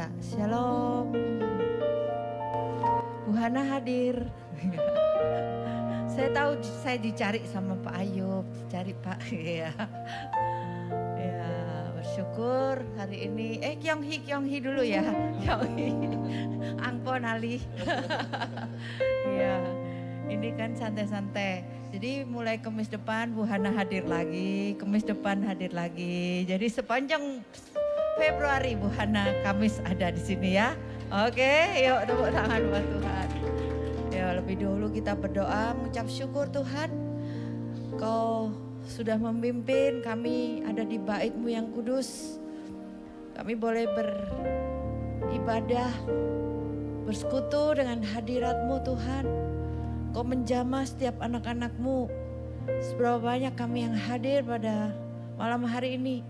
Ya, shalom. Bu Hana hadir. Saya tahu saya dicari sama Pak Ayub, dicari Pak. Ya, ya bersyukur hari ini. Kyonghi dulu ya, Kyonghi. Angpon Ali. Ya, ini kan santai-santai. Jadi mulai Kamis depan Bu Hana hadir lagi, Kamis depan hadir lagi. Jadi sepanjang Februari Bu Hana Kamis ada di sini ya. Oke, yuk tepuk tangan buat Tuhan. Ya, lebih dahulu kita berdoa mengucap syukur Tuhan. Kau sudah memimpin kami ada di bait-Mu yang kudus. Kami boleh beribadah, bersekutu dengan hadirat-Mu Tuhan. Kau menjamah setiap anak-anak-Mu. Seberapa banyak kami yang hadir pada malam hari ini.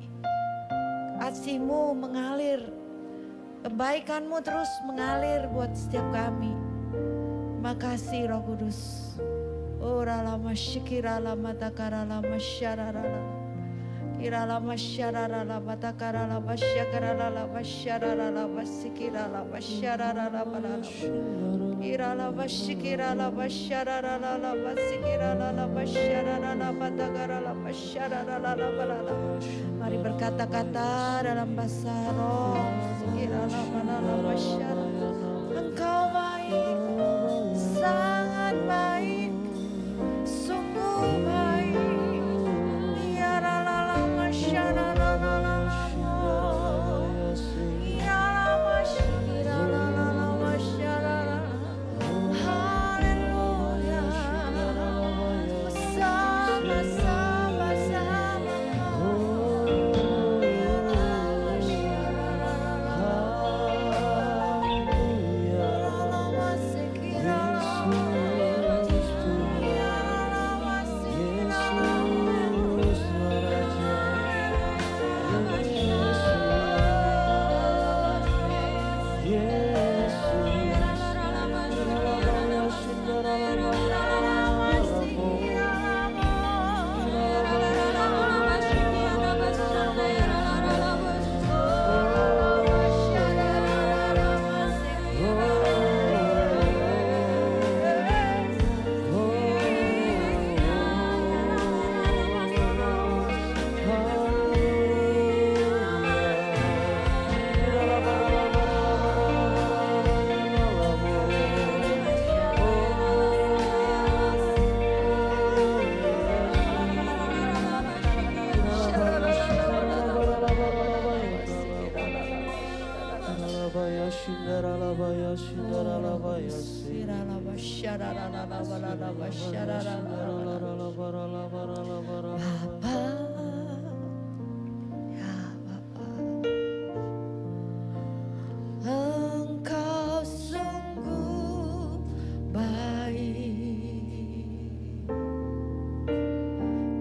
Kasih-Mu mengalir, kebaikan-Mu terus mengalir buat setiap kami. Makasih Roh Kudus. Ora lama syikira lama takara lama syarara. Kira lama syarara lama takara lama syakara lama syarara lama sikira lama syarara lama lama. Kira lama syikira lama syarara lama sikira lama syarara lama takara lama syarara lama lama. Mari berkata-kata dalam bahasa roh. Sikira lama syarara. Engkau baik. Sangat baik, sungguh baik. Ya la la la masya la la la la la. Ya la masya la la la la masya la la. Haleluya. Sama-sama sama Kau. Ya la masya la la la la. Ya la masikira. Engkau sungguh baik,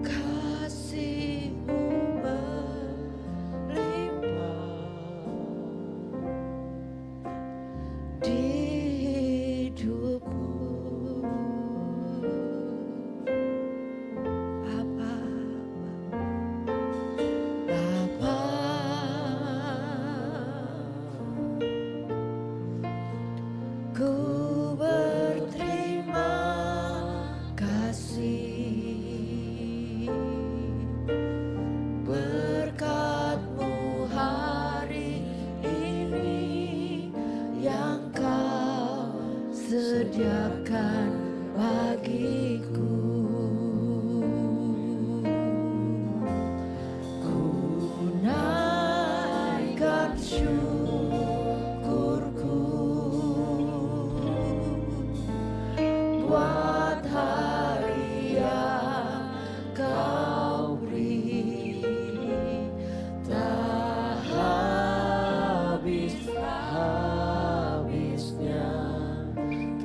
kasih-Mu melimpah di hidupku. Ku berterima kasih berkat-Mu hari ini yang Kau sediakan bagiku. Ku naikkan buat hari yang Kau beri, tak habis-habisnya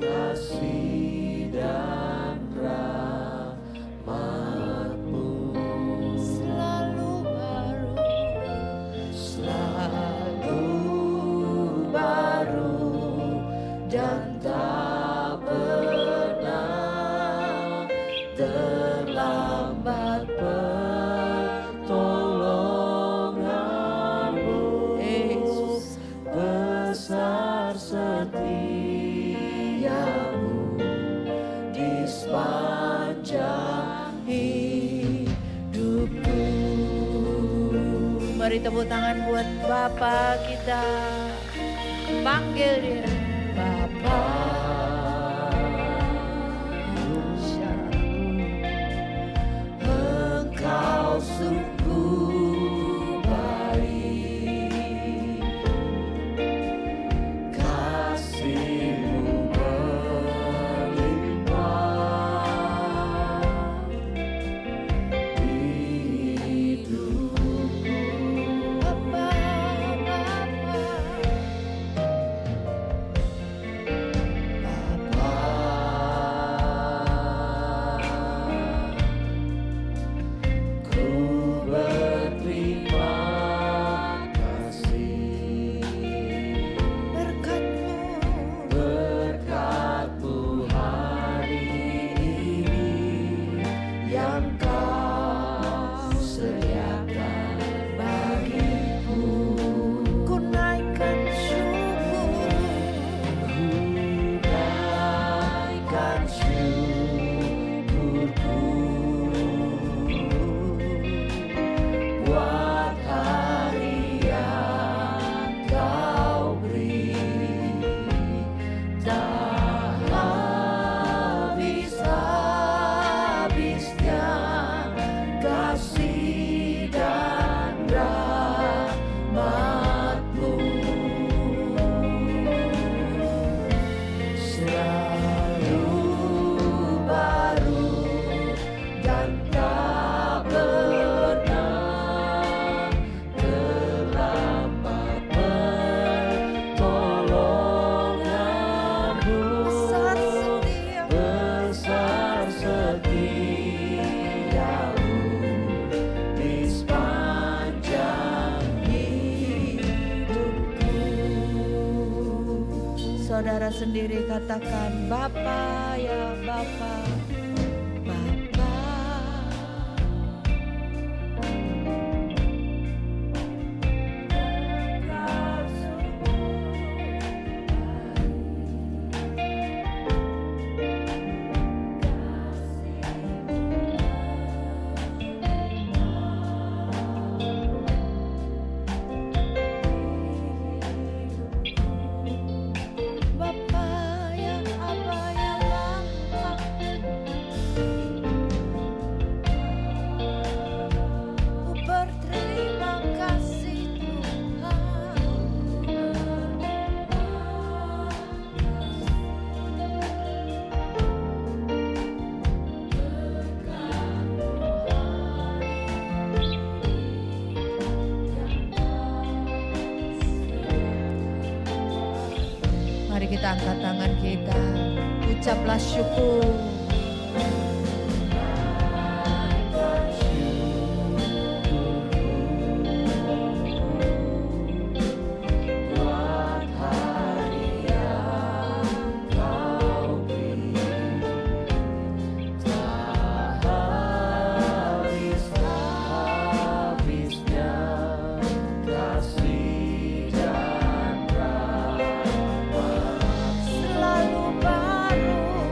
kasih dan rahmat-Mu selalu baru, selalu Beri tepuk tangan buat Bapa kita. Panggil dia Bapa. Engkau sungguh baik, kasih-Mu berlimpah di hidupku. Bapa, ku berterima kasih berkat-Mu hari ini yang Kau sediakan bagiku. Ku naikkan syukur, buat hari yang Kau beri. Tak habis-habisnya kasih dan rahmat-Mu, selalu baru dan tak pernah terlambat pertolongan-Mu. Besar setia-Mu di sepanjang hidupku. Saudara sendiri katakan, Bapa ya Bapa, Bapa. Engkau Bapa ya Abba ya Bapa, ku berterima kasih Tuhan. Mari kita angkat tangan kita, ucaplah syukur. Buat hari yang Kau beri, tak habis-habisnya kasih dan rahmat, selalu baru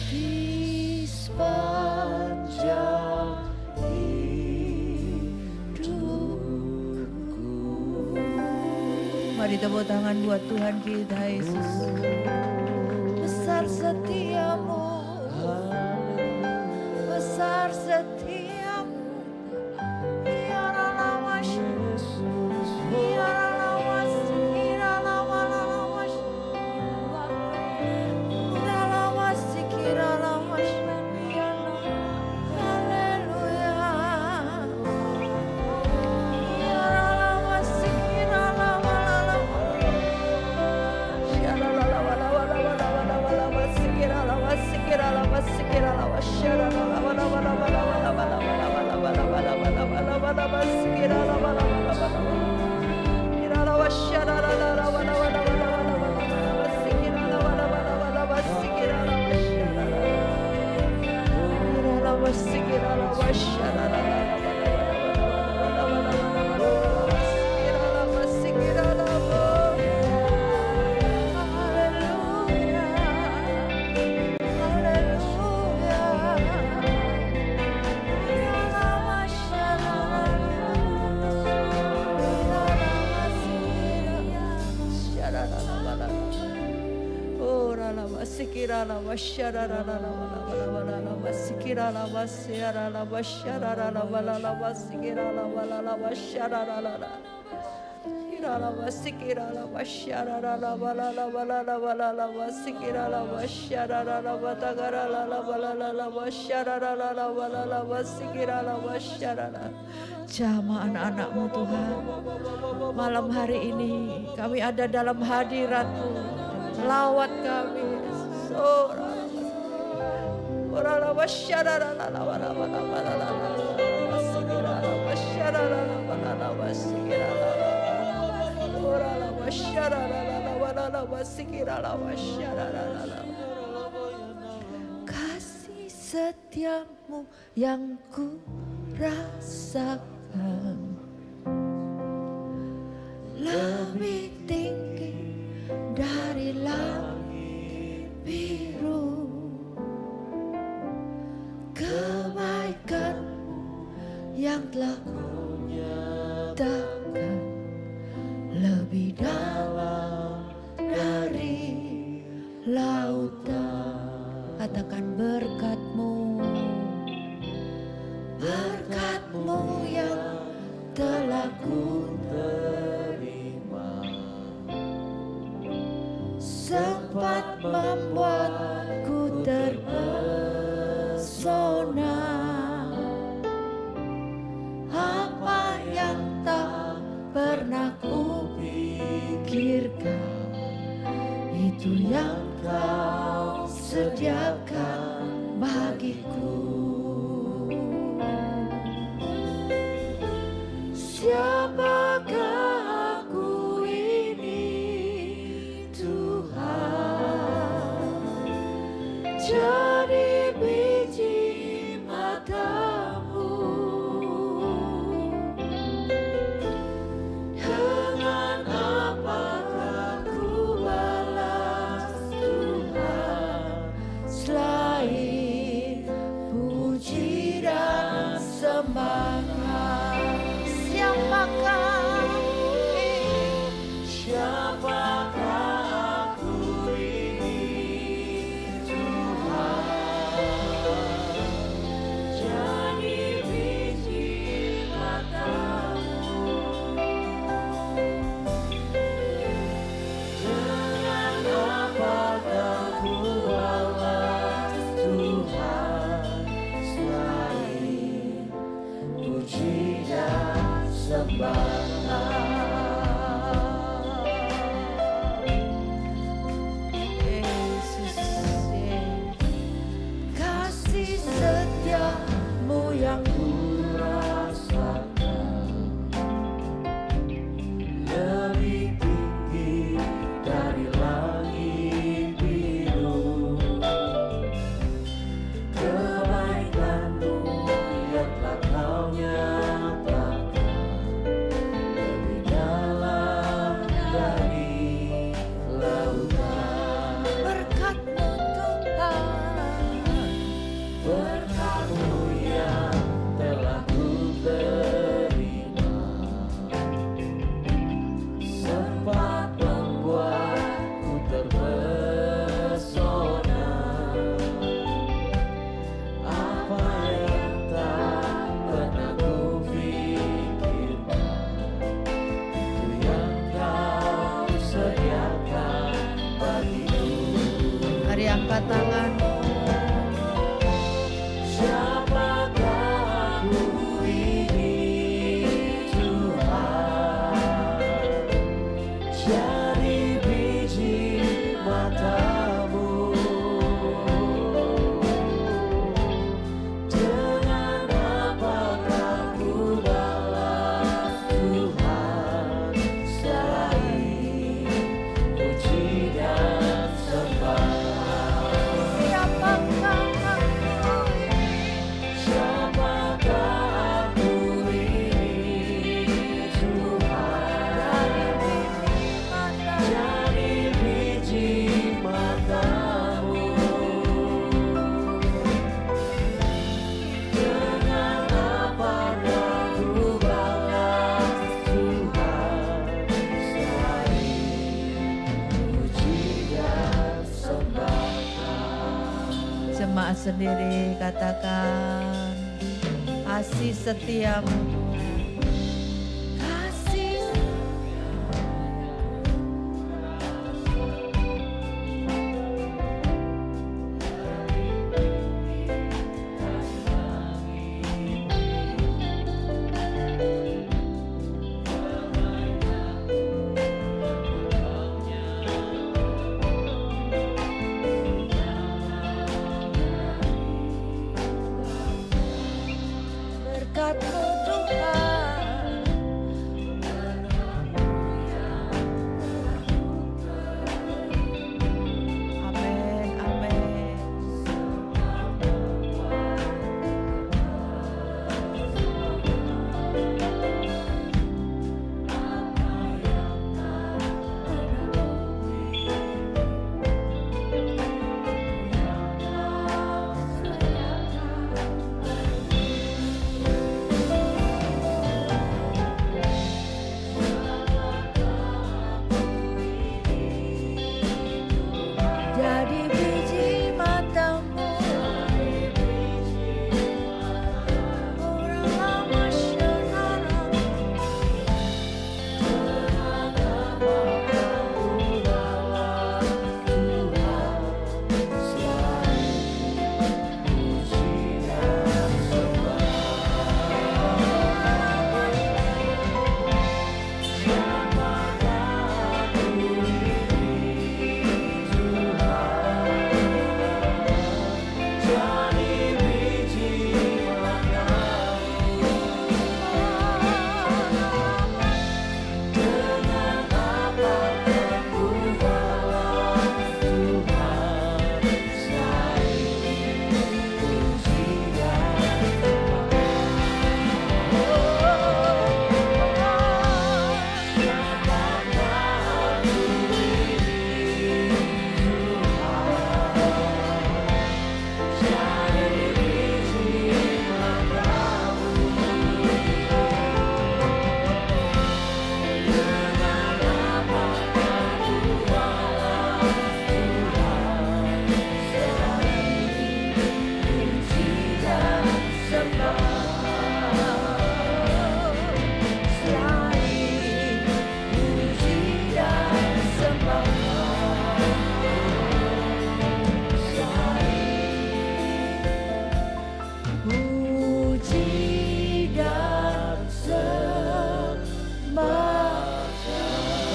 di sepanjang hidupku. Mari tepuk tangan buat Tuhan kita Yesus. Besar setiamu, besar setiamu. Jamah anak-anak-Mu Tuhan, malam hari ini kami ada dalam hadirat-Mu. Lawat kami Yesus. Kasih setiamu yang ku rasakan lebih tinggi dari langit biru. Kebaikan-Mu yang telah Ku nyatakan lebih dalam dari lautan. Katakan berkat-Mu, berkat-Mu yang telah Ku terima, sempat membuatku terpesona. Apa yang tak pernah ku pikirkan, itu yang Kau sediakan bagiku. Siapakah aku ini Tuhan, jadi biji mata-Mu. Dengan apakah ku balas Tuhan, selain puji dan sembah. Siapakah aku ini Tuhan, Sendiri katakan kasih setiamu Tuhan, kasih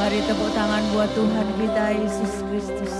Mari tepuk tangan buat Tuhan kita Yesus Kristus.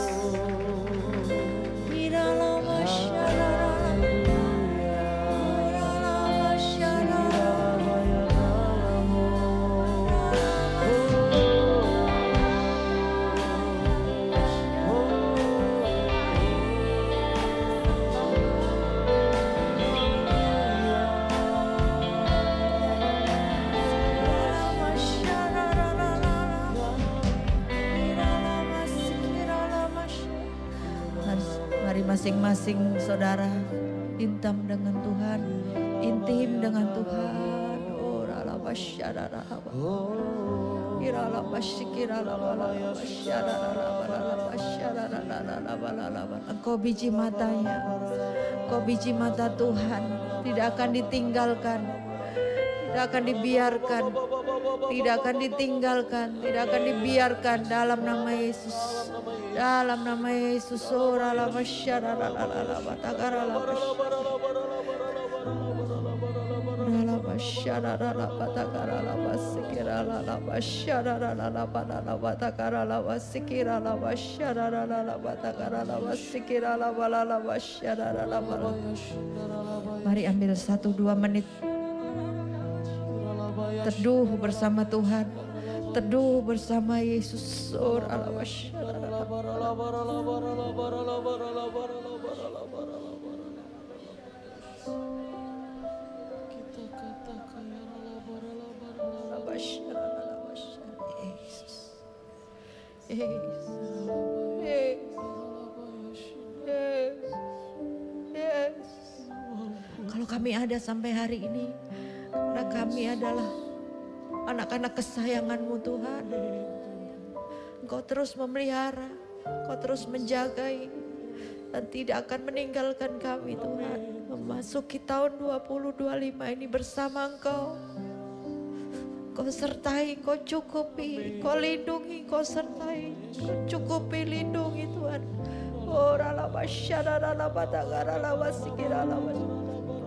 Masing-masing saudara intim dengan Tuhan, intim dengan Tuhan. Oh, Engkau biji matanya, Engkau biji mata Tuhan, tidak akan ditinggalkan, tidak akan dibiarkan, tidak akan ditinggalkan, tidak akan dibiarkan dalam nama Yesus. Dalam nama Yesus, ora la masyara la la la la batakara la masyara la batakara la basikira la masyara la batakara la basikira la masyara la batakara la basikira la masyara la. Mari ambil 1-2 menit teduh bersama Tuhan, teduh bersama Yesus. Kalau kami ada sampai hari ini, karena kami adalah anak-anak kesayangan-Mu Tuhan. Engkau terus memelihara, Engkau terus menjagai, dan tidak akan meninggalkan kami Tuhan. Memasuki tahun 2025 ini bersama Engkau. Kau sertai, Kau cukupi, Kau lindungi, Kau sertai, Kau cukupi, lindungi Tuhan.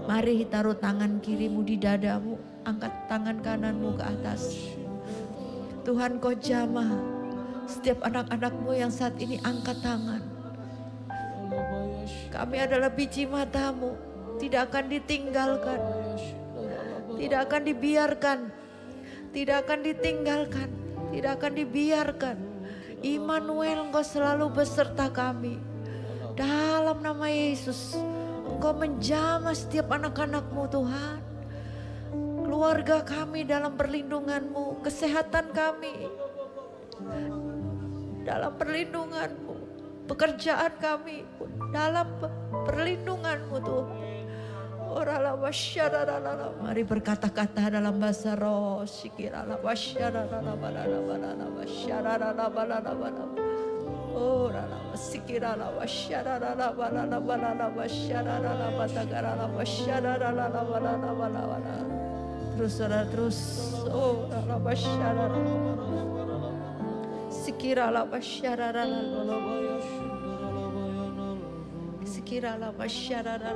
Mari taruh tangan kirimu di dadamu, angkat tangan kananmu ke atas. Tuhan, Kau jamah setiap anak-anakmu yang saat ini angkat tangan. Kami adalah biji mata-Mu, tidak akan ditinggalkan, tidak akan dibiarkan, tidak akan ditinggalkan, tidak akan dibiarkan. Immanuel, Engkau selalu beserta kami. Dalam nama Yesus, Engkau menjamah setiap anak-anak-Mu Tuhan. Keluarga kami dalam perlindungan-Mu, kesehatan kami dalam perlindungan-Mu, pekerjaan kami dalam perlindungan-Mu Tuhan. Mari berkata-kata dalam bahasa roh. Terus saudara terus. Sikiralah masyarakat. Sikiralah masyarakat.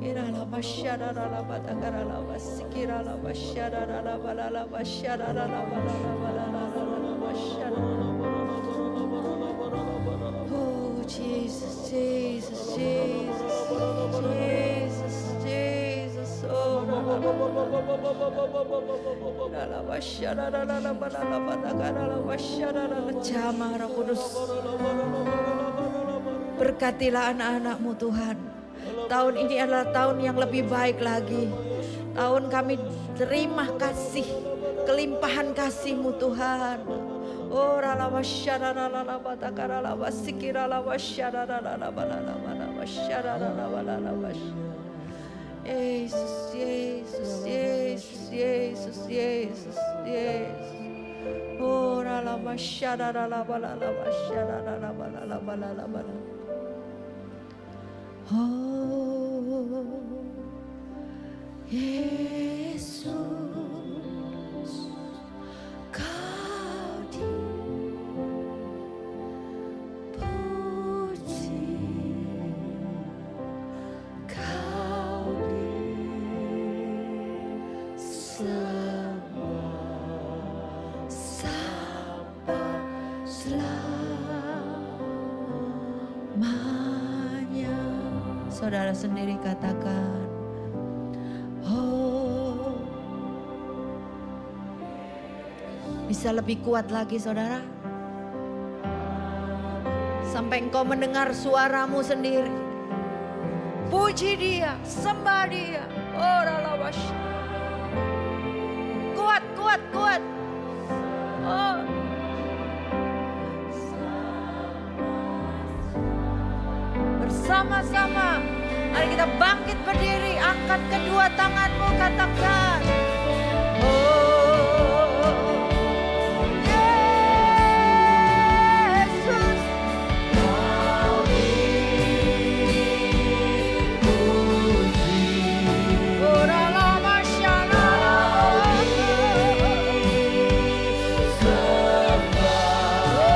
Iralah masyarakat batagaralah sikiralah masyarakat balala masyarakat Oh Jesus, Jesus, Jesus, Jesus, Jesus. Oh la masyarakat balala batagaralah masyarakat. Jamah Roh Kudus. Berkatilah anak-anak-Mu Tuhan. Tahun ini adalah tahun yang lebih baik lagi. Tahun kami terima kasih, kelimpahan kasih-Mu Tuhan. Oh rala masyarakat la batakara la basikira la masyarakat la balala masyarakat la balala masyarakat. Yesus, Yesus, Yesus, Yesus, Yesus, Yesus. Oh rala masyarakat la balala masyarakat la balala balala. Oh Yesus, Kau dipuji, Kau disembah sampai selamanya. Saudara sendiri katakan, oh, bisa lebih kuat lagi saudara. Sampai engkau mendengar suaramu sendiri. Puji Dia, sembah Dia. Oh, ralawash. Kuat, kuat, kuat. Oh. Bersama-sama, mari kita bangkit berdiri, angkat kedua tanganmu, katakan, oh Yesus, Kau dipuji, oh rala masyarakat, sembah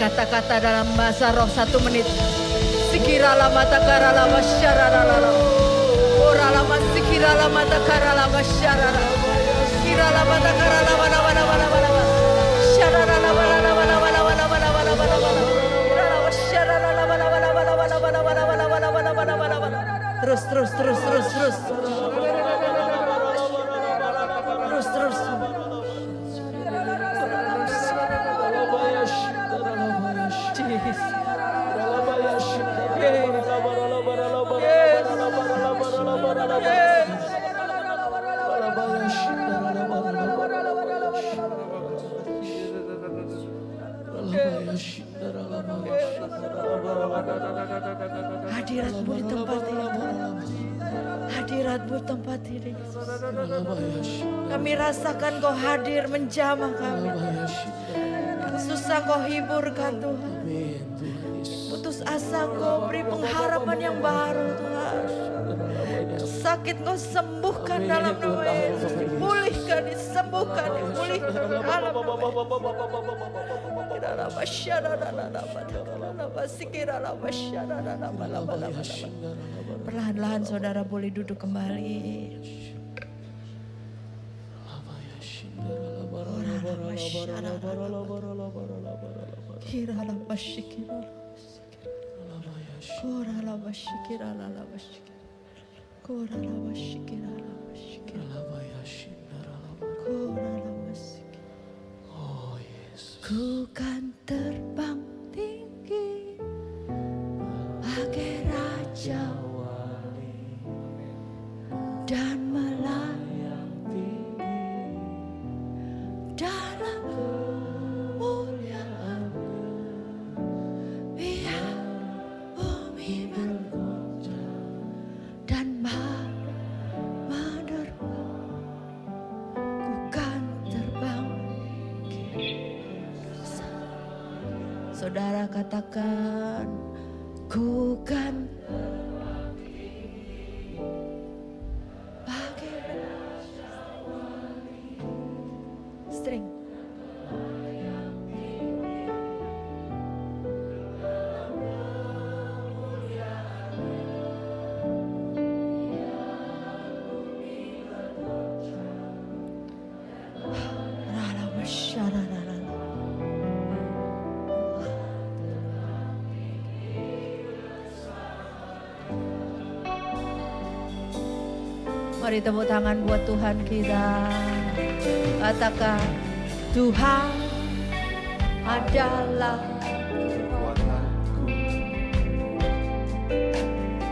kata-kata dalam bahasa roh 1 menit. Sikirala mata karala masyarala. Orala masikirala mata karala masyarala. Sikirala mata karala wana. Syarala wana. Terus. Hadiratmu di tempat ini. Hadiratmu di tempat ini. Kami rasakan Kau hadir menjamah kami. Yang susah Kau hiburkan Tuhan. Putus asa Kau beri pengharapan yang baru Tuhan. Yang sakit Kau sembuhkan dalam nama Yesus. Dipulihkan, disembuhkan, dipulihkan dalam nama Yesus. Perlahan-lahan saudara boleh duduk kembali. Ku kan terbang tinggi bagai raja dan melayang tinggi dalam kemuliaan. Biar bumi bergoncang dan menerbang, ku kan terbang. Saudara katakan, ku kan string. Mari tepuk tangan buat Tuhan kita. Katakan, Tuhan adalah kekuatanku.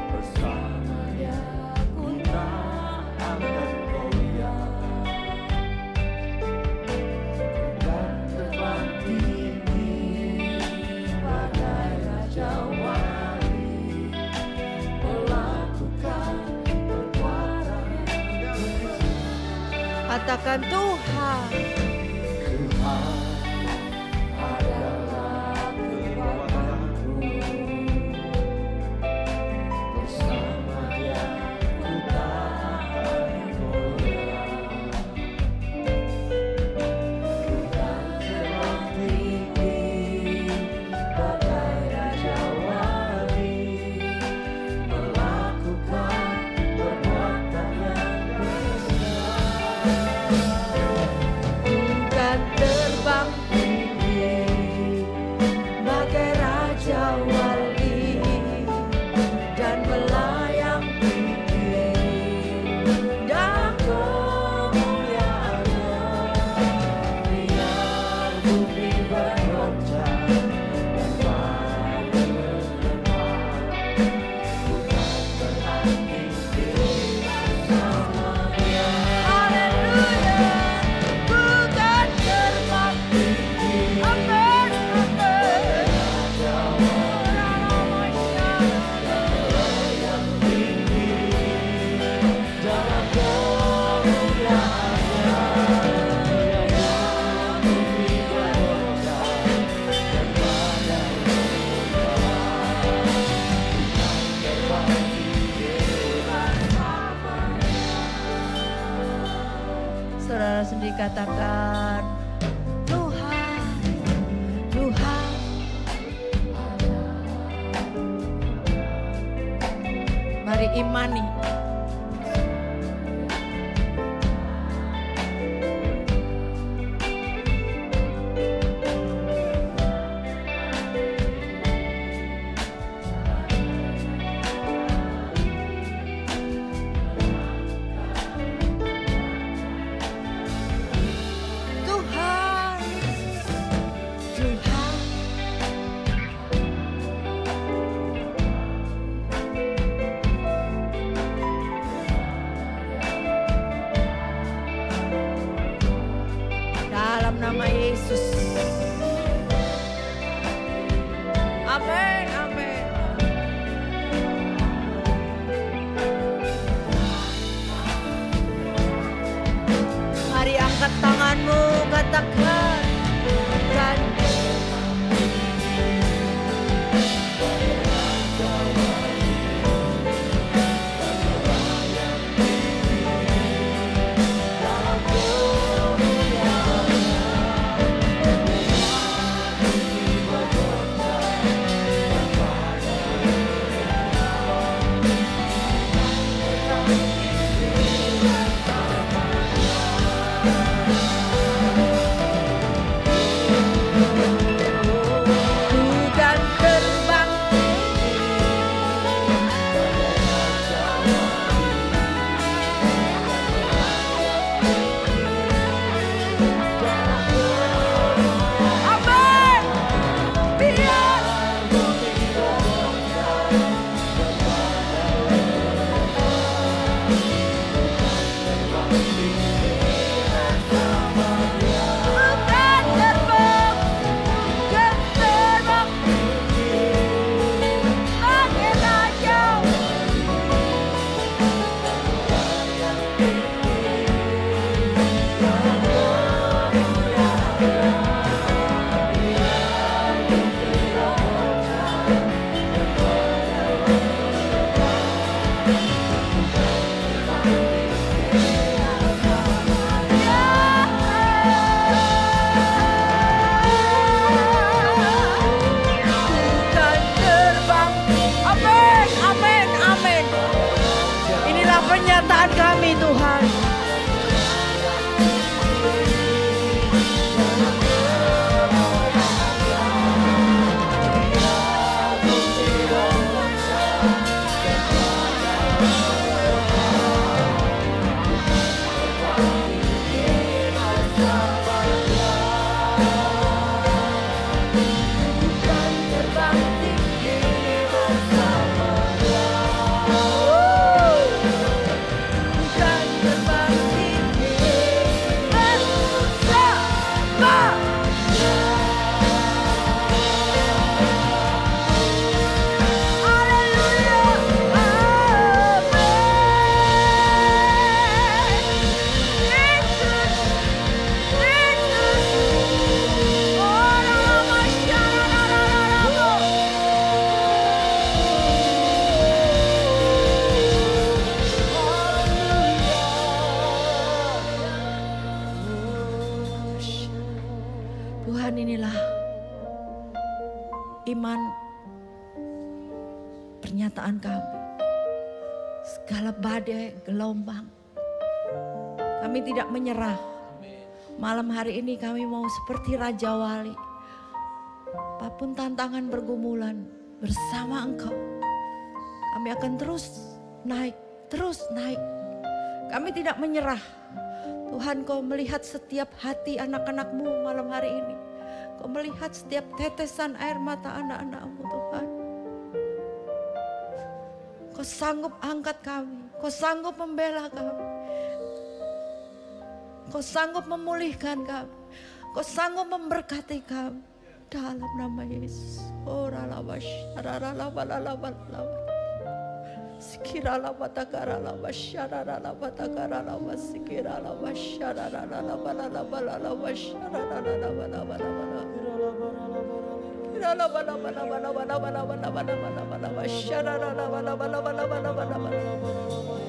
Bersamanya ku tak akan goyah. Ku kan terbang tinggi bagai raja wali, melakukan katakan Tuhan adalah kekuatanku. Bersama Dia ku tak akan goyah. Ku kan terbang tinggi bagai raja wali, melakukan perbuatan yang terbang tinggi bagai raja wali dan melayang tinggi dalam kemuliaannya. Biar bumi bergoncang dan badai menerpa, ku kan terbang tinggi bersama Dia. Haleluya. Saudara sendiri katakan, Tuhan, Tuhan imani. iman pernyataan kami. Segala badai, gelombang, kami tidak menyerah. Malam hari ini kami mau seperti Raja Wali. Apapun tantangan pergumulan, bersama Engkau kami akan terus naik, terus naik. Kami tidak menyerah. Tuhan, Kau melihat setiap hati anak-anak-Mu malam hari ini. Kau melihat setiap tetesan air mata anak-anak-Mu, Tuhan. Kau sanggup angkat kami. Kau sanggup membela kami. Kau sanggup memulihkan kami. Kau sanggup memberkati kami. Dalam nama Yesus. Sikirala batakara basyarara batakara sikirala basyarara balala balala basyarara balala balala kirala balala balala balala balala balala basyarara balala balala balala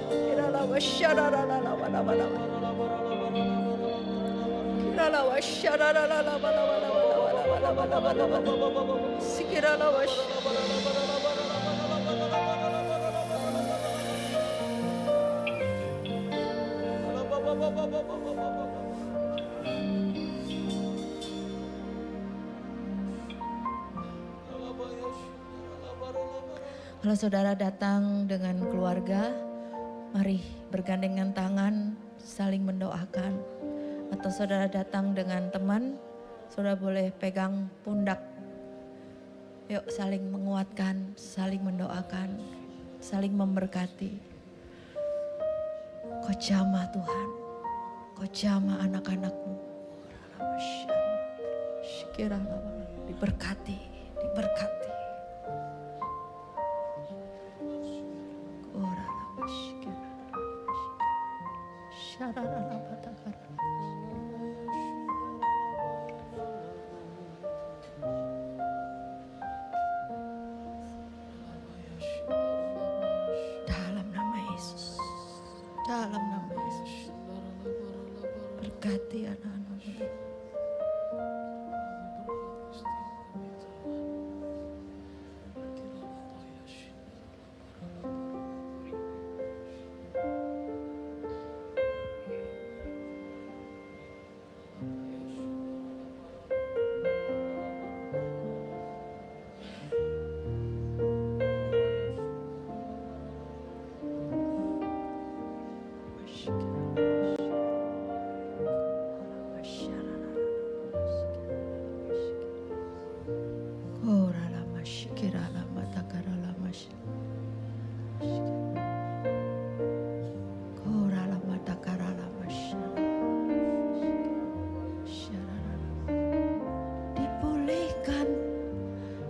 kirala basyarara balala balala kirala basyarara balala balala sikirala basyarara Kalau saudara datang dengan keluarga, mari bergandengan tangan saling mendoakan. Atau saudara datang dengan teman, saudara boleh pegang pundak. Yuk saling menguatkan, saling mendoakan, saling memberkati. Kau jamah Tuhan, kau jamah anak-anakmu. Diberkati, diberkati. Dalam nama Yesus, dalam nama Yesus, berkati anak-anakmu.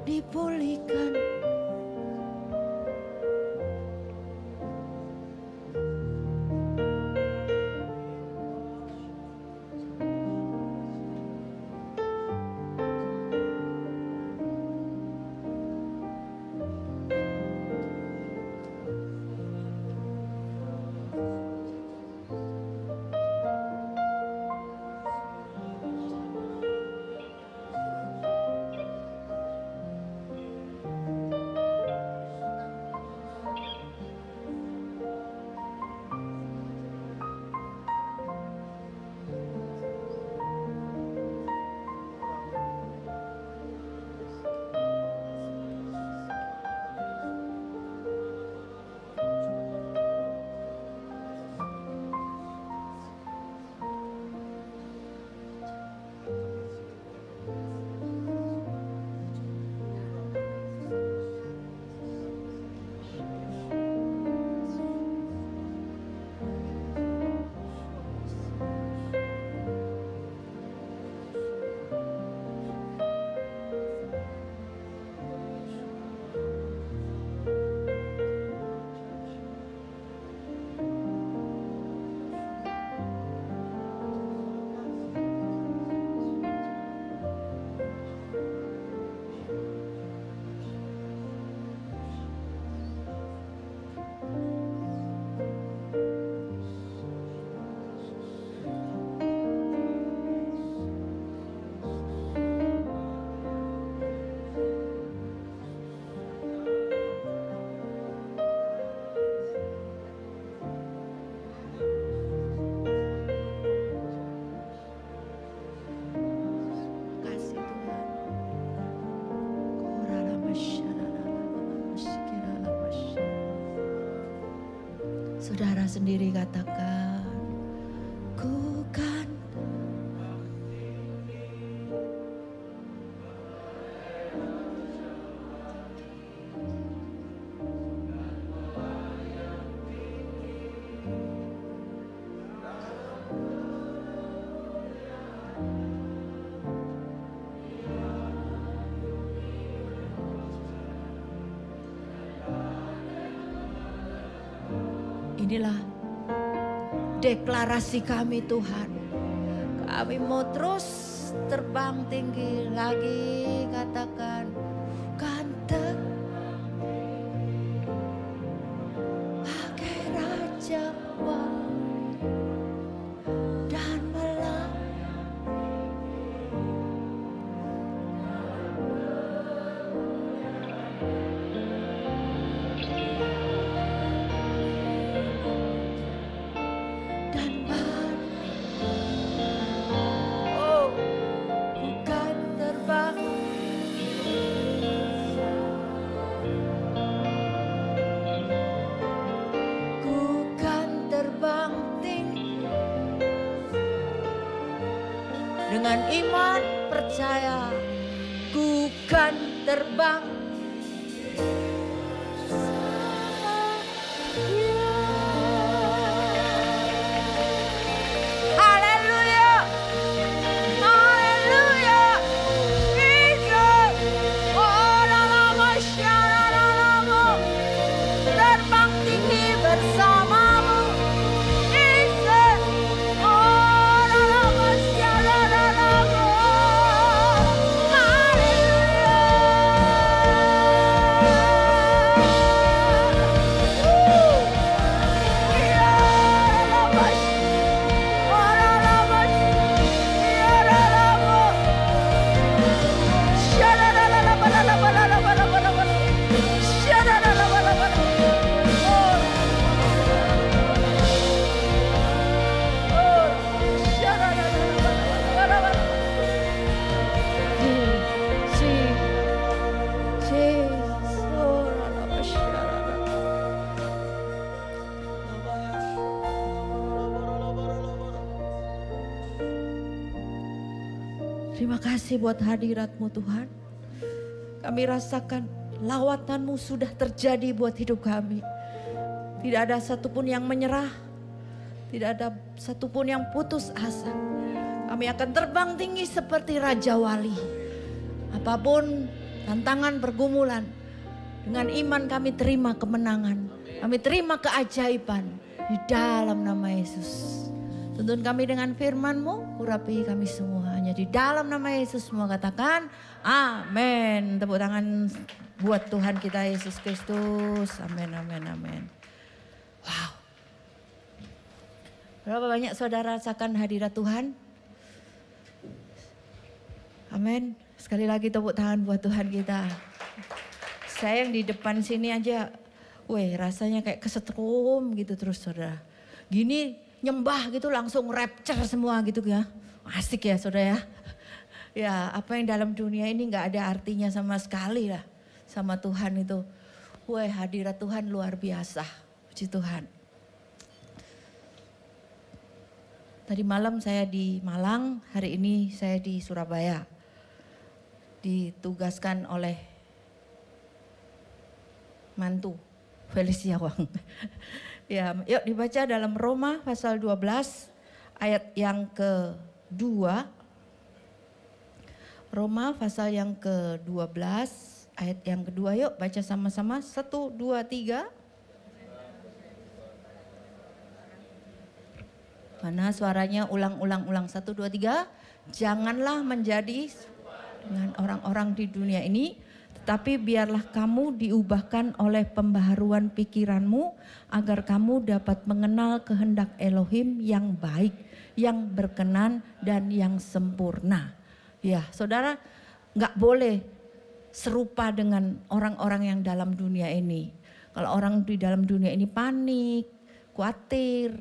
Dipulihkan. Saudara sendiri katakan, ku kan inilah deklarasi kami Tuhan. Kami mau terus terbang tinggi lagi, katakan ganteng bagai raja dan malam. Dan Dengan iman percaya ku kan terbang. Terima kasih buat hadirat-Mu Tuhan. Kami rasakan lawatan-Mu sudah terjadi buat hidup kami. Tidak ada satupun yang menyerah. Tidak ada satupun yang putus asa. Kami akan terbang tinggi seperti Raja Wali. Apapun tantangan pergumulan, dengan iman kami terima kemenangan. Kami terima keajaiban di dalam nama Yesus. Tuntun kami dengan firman-Mu, urapi kami semua. Hanya di dalam nama Yesus semua katakan amin. Tepuk tangan buat Tuhan kita Yesus Kristus. Amin, amin, amin. Wow. Berapa banyak saudara rasakan hadirat Tuhan? Amin. Sekali lagi tepuk tangan buat Tuhan kita. Saya yang di depan sini aja, rasanya kayak kesetrum gitu terus saudara. Gini nyembah gitu langsung rapture semua gitu ya. Asik ya saudara ya. Ya apa yang dalam dunia ini gak ada artinya sama sekali lah. Sama Tuhan itu. Hadirat Tuhan luar biasa. Puji Tuhan. Tadi malam saya di Malang, hari ini saya di Surabaya. Ditugaskan oleh mantu Felicia Wang. Ya, yuk dibaca dalam Roma pasal 12 ayat yang ke-2. Roma pasal yang ke-12 ayat yang kedua, yuk baca sama-sama 1, 2, 3. Mana suaranya? Ulang 1, 2, 3. Janganlah menjadi dengan orang-orang di dunia ini, tetapi biarlah kamu diubahkan oleh pembaharuan pikiranmu agar kamu dapat mengenal kehendak Elohim yang baik, yang berkenan dan yang sempurna. Ya, saudara, nggak boleh serupa dengan orang-orang yang dalam dunia ini. Kalau orang di dalam dunia ini panik, khawatir,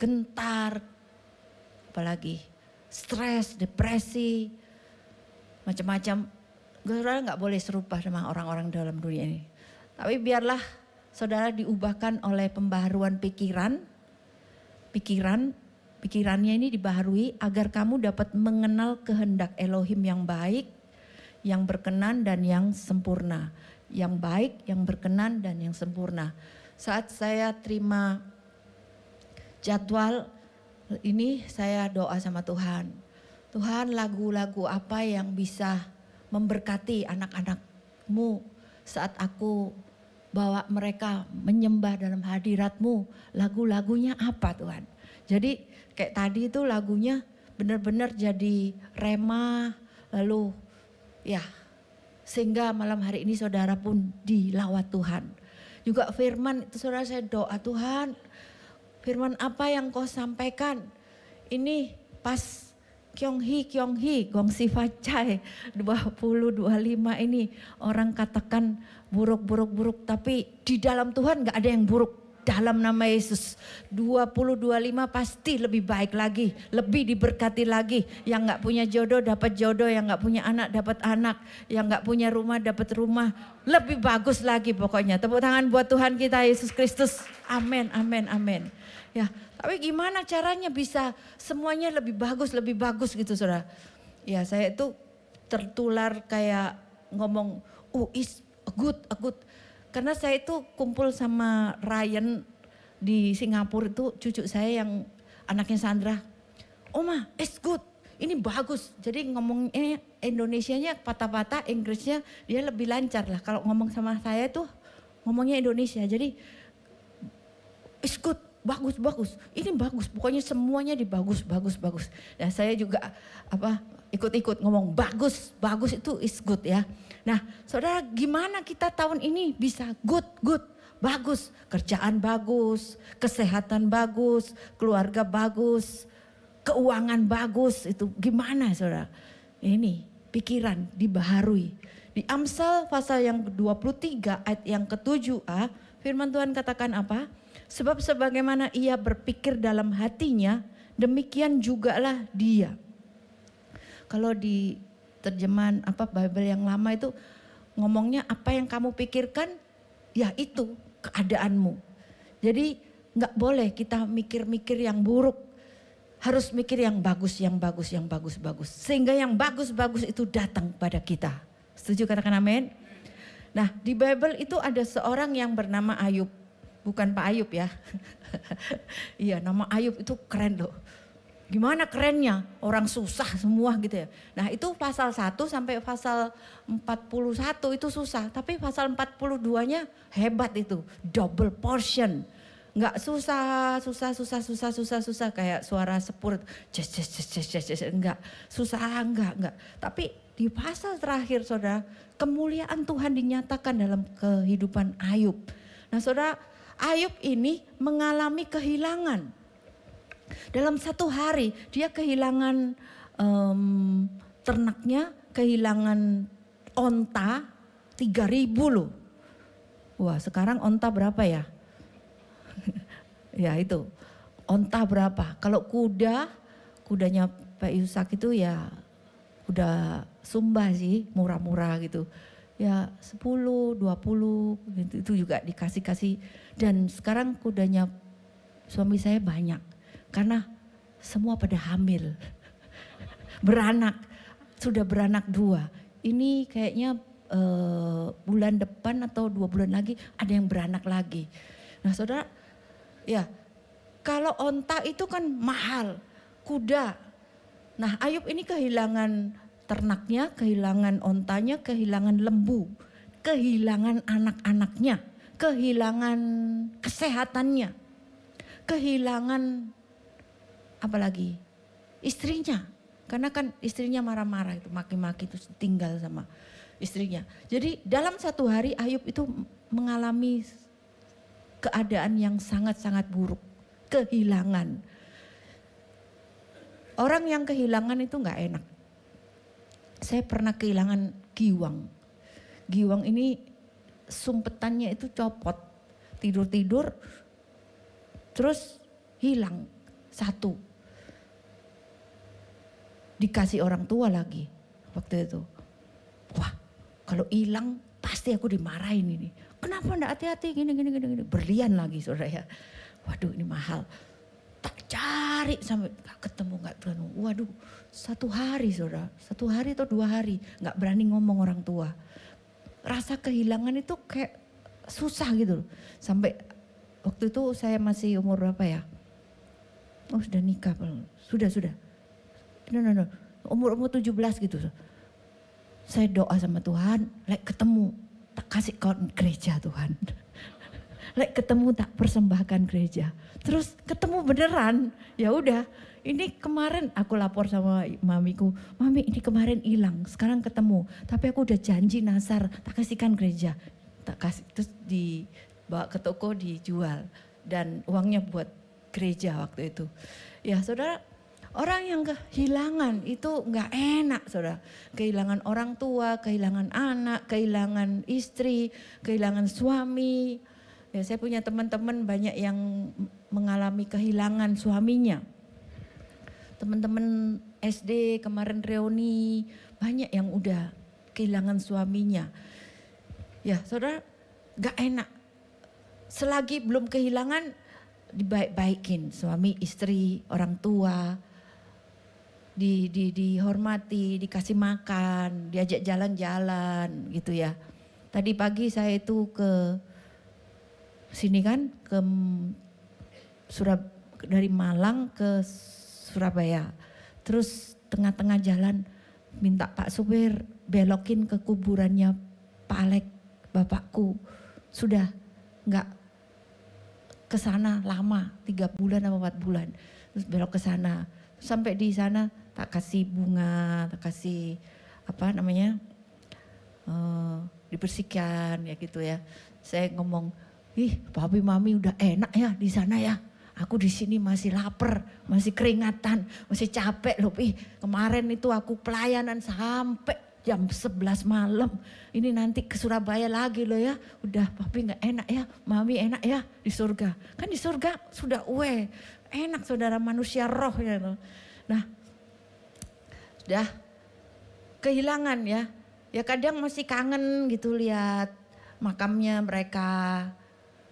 gentar, apalagi stres, depresi, macam-macam. Saudara nggak boleh serupa sama orang-orang dalam dunia ini. Tapi biarlah saudara diubahkan oleh pembaharuan pikirannya ini dibaharui agar kamu dapat mengenal kehendak Elohim yang baik, yang berkenan dan yang sempurna. Yang baik, yang berkenan dan yang sempurna. Saat saya terima jadwal ini, saya doa sama Tuhan. Tuhan, lagu-lagu apa yang bisa memberkati anak-anak-Mu saat aku bawa mereka menyembah dalam hadirat-Mu. Lagu-lagunya apa Tuhan? Jadi kayak tadi itu lagunya benar-benar jadi rema, lalu ya sehingga malam hari ini saudara pun dilawat Tuhan. Juga firman itu saudara, saya doa Tuhan, firman apa yang Kau sampaikan ini pas Kyonghi, Gongsi Facai 20-25 ini orang katakan buruk, tapi di dalam Tuhan gak ada yang buruk. dalam nama Yesus. 2025 pasti lebih baik lagi, lebih diberkati lagi. Yang gak punya jodoh dapat jodoh, yang gak punya anak dapat anak, yang gak punya rumah dapat rumah. Lebih bagus lagi pokoknya. Tepuk tangan buat Tuhan kita Yesus Kristus. Amin, amin, amin. Ya, tapi gimana caranya bisa semuanya lebih bagus gitu saudara. Ya saya itu tertular kayak ngomong, is a good. Karena saya itu kumpul sama Ryan di Singapura itu, cucu saya yang anaknya Sandra. Oma, it's good, ini bagus. Jadi ngomongnya Indonesianya patah-patah, Inggrisnya dia lebih lancar lah. Kalau ngomong sama saya tuh ngomongnya Indonesia. Jadi it's good, bagus. Ini bagus, pokoknya semuanya bagus. Ya saya juga ikut-ikut ngomong bagus itu is good ya. Nah saudara, gimana kita tahun ini bisa good, bagus. Kerjaan bagus, kesehatan bagus, keluarga bagus, keuangan bagus. Itu gimana saudara? Ini pikiran dibaharui. Di Amsal pasal yang ke-23 ayat yang ke-7a, firman Tuhan katakan apa? Sebab sebagaimana ia berpikir dalam hatinya, demikian jugalah dia. Kalau di terjemahan Bible yang lama itu ngomongnya apa yang kamu pikirkan, ya itu keadaanmu. Jadi nggak boleh kita mikir-mikir yang buruk. Harus mikir yang bagus. Sehingga yang bagus itu datang pada kita. Setuju, katakan amin. Nah di Bible itu ada seorang yang bernama Ayub. Bukan Pak Ayub ya. Iya, nama Ayub itu keren loh. Gimana kerennya? Orang susah semua gitu ya. Nah itu pasal 1 sampai pasal 41 itu susah. Tapi pasal 42-nya hebat itu. Double portion. Enggak susah. Kayak suara sepur. Enggak. Susah, enggak. Tapi di pasal terakhir saudara, kemuliaan Tuhan dinyatakan dalam kehidupan Ayub. Nah saudara, Ayub ini mengalami kehilangan. Dalam satu hari dia kehilangan ternaknya, kehilangan onta 3.000 loh. Wah sekarang onta berapa ya? Ya itu, onta berapa? Kalau kudanya Pak Yusak itu ya kuda Sumba sih, murah-murah gitu. Ya 10, 20 itu juga dikasih. Dan sekarang kudanya suami saya banyak. Karena semua pada hamil. Sudah beranak 2. Ini kayaknya bulan depan atau 2 bulan lagi ada yang beranak lagi. Nah saudara, ya kalau onta itu kan mahal, kuda. Nah Ayub ini kehilangan ternaknya, kehilangan ontanya, kehilangan lembu, kehilangan anak-anaknya, kehilangan kesehatannya, kehilangan apalagi istrinya. Karena kan istrinya marah-marah itu, maki-maki itu tinggal sama istrinya. Jadi dalam satu hari Ayub itu mengalami keadaan yang sangat-sangat buruk. Kehilangan. Orang yang kehilangan itu gak enak. Saya pernah kehilangan giwang. Giwang ini sumpetannya itu copot. Tidur-tidur terus hilang 1. Dikasih orang tua lagi waktu itu. Wah kalau hilang pasti aku dimarahin ini. Kenapa enggak hati-hati gini. Berlian lagi saudara ya. Waduh ini mahal. Tak cari sampai gak ketemu. Waduh 1 hari saudara. 1 hari atau 2 hari. Gak berani ngomong orang tua. Rasa kehilangan itu kayak susah gitu. Sampai waktu itu saya masih umur berapa ya. Oh sudah nikah belum? Sudah. No. Umur 17 gitu. Saya doa sama Tuhan, ketemu tak kasih kawan gereja Tuhan. Ketemu tak persembahkan gereja. Terus ketemu beneran. Ya udah, ini kemarin aku lapor sama mamiku, "Mami, ini kemarin hilang, sekarang ketemu. Tapi aku udah janji nasar, tak kasihkan gereja." Tak kasih, terus dibawa ke toko dijual dan uangnya buat gereja waktu itu. Ya, Saudara, orang yang kehilangan itu nggak enak, saudara. Kehilangan orang tua, kehilangan anak, kehilangan istri, kehilangan suami. Ya, saya punya teman-teman banyak yang mengalami kehilangan suaminya. Teman-teman SD kemarin reuni, banyak yang udah kehilangan suaminya. Ya saudara, gak enak. Selagi belum kehilangan, dibaik-baikin suami, istri, orang tua. Dihormati, dikasih makan, diajak jalan-jalan gitu ya. Tadi pagi saya itu ke sini kan, dari Malang ke Surabaya. Terus tengah-tengah jalan minta Pak supir belokin ke kuburannya Pak Alek, bapakku. Sudah enggak ke sana lama, 3 bulan atau 4 bulan. Terus belok ke sana. Sampai di sana tak kasih bunga, tak kasih dibersihkan ya gitu ya. Saya ngomong, ih papi mami udah enak ya di sana ya. Aku di sini masih lapar, masih keringatan, masih capek loh. Ih kemarin itu aku pelayanan sampai jam 11 malam. Ini nanti ke Surabaya lagi loh ya. Udah papi gak enak ya, mami enak ya di surga. Kan di surga sudah enak saudara, manusia roh ya loh. Nah sudah kehilangan ya. Ya kadang masih kangen gitu lihat makamnya mereka.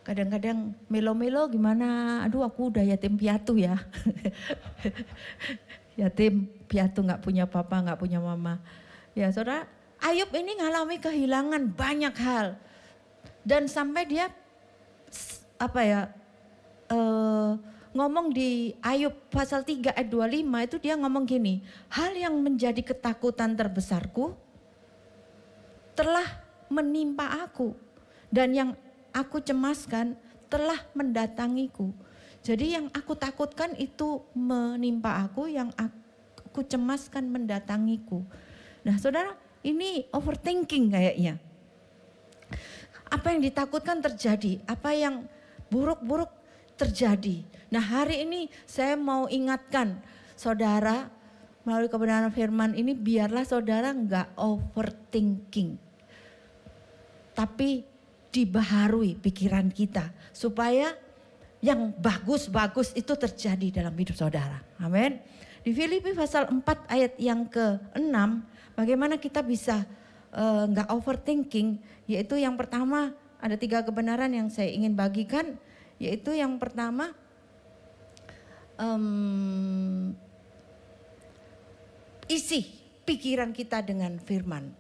Kadang-kadang melo-melo gimana, aduh aku udah yatim piatu ya. Yatim piatu gak punya papa, gak punya mama. Ya saudara, Ayub ini ngalami kehilangan banyak hal. Dan sampai dia ngomong di Ayub pasal 3 ayat 25 itu dia ngomong gini. Hal yang menjadi ketakutan terbesarku telah menimpa aku. Dan yang aku cemaskan telah mendatangiku. Jadi yang aku takutkan itu menimpa aku, yang aku cemaskan mendatangiku. Nah saudara, ini overthinking kayaknya. Apa yang ditakutkan terjadi, apa yang buruk-buruk terjadi. Nah hari ini saya mau ingatkan saudara melalui kebenaran firman ini, biarlah saudara enggak overthinking. Tapi dibaharui pikiran kita supaya yang bagus-bagus itu terjadi dalam hidup saudara. Amin. Di Filipi pasal 4 ayat yang ke-6, bagaimana kita bisa enggak overthinking, yaitu yang pertama ada 3 kebenaran yang saya ingin bagikan, yaitu yang pertama isi pikiran kita dengan firman.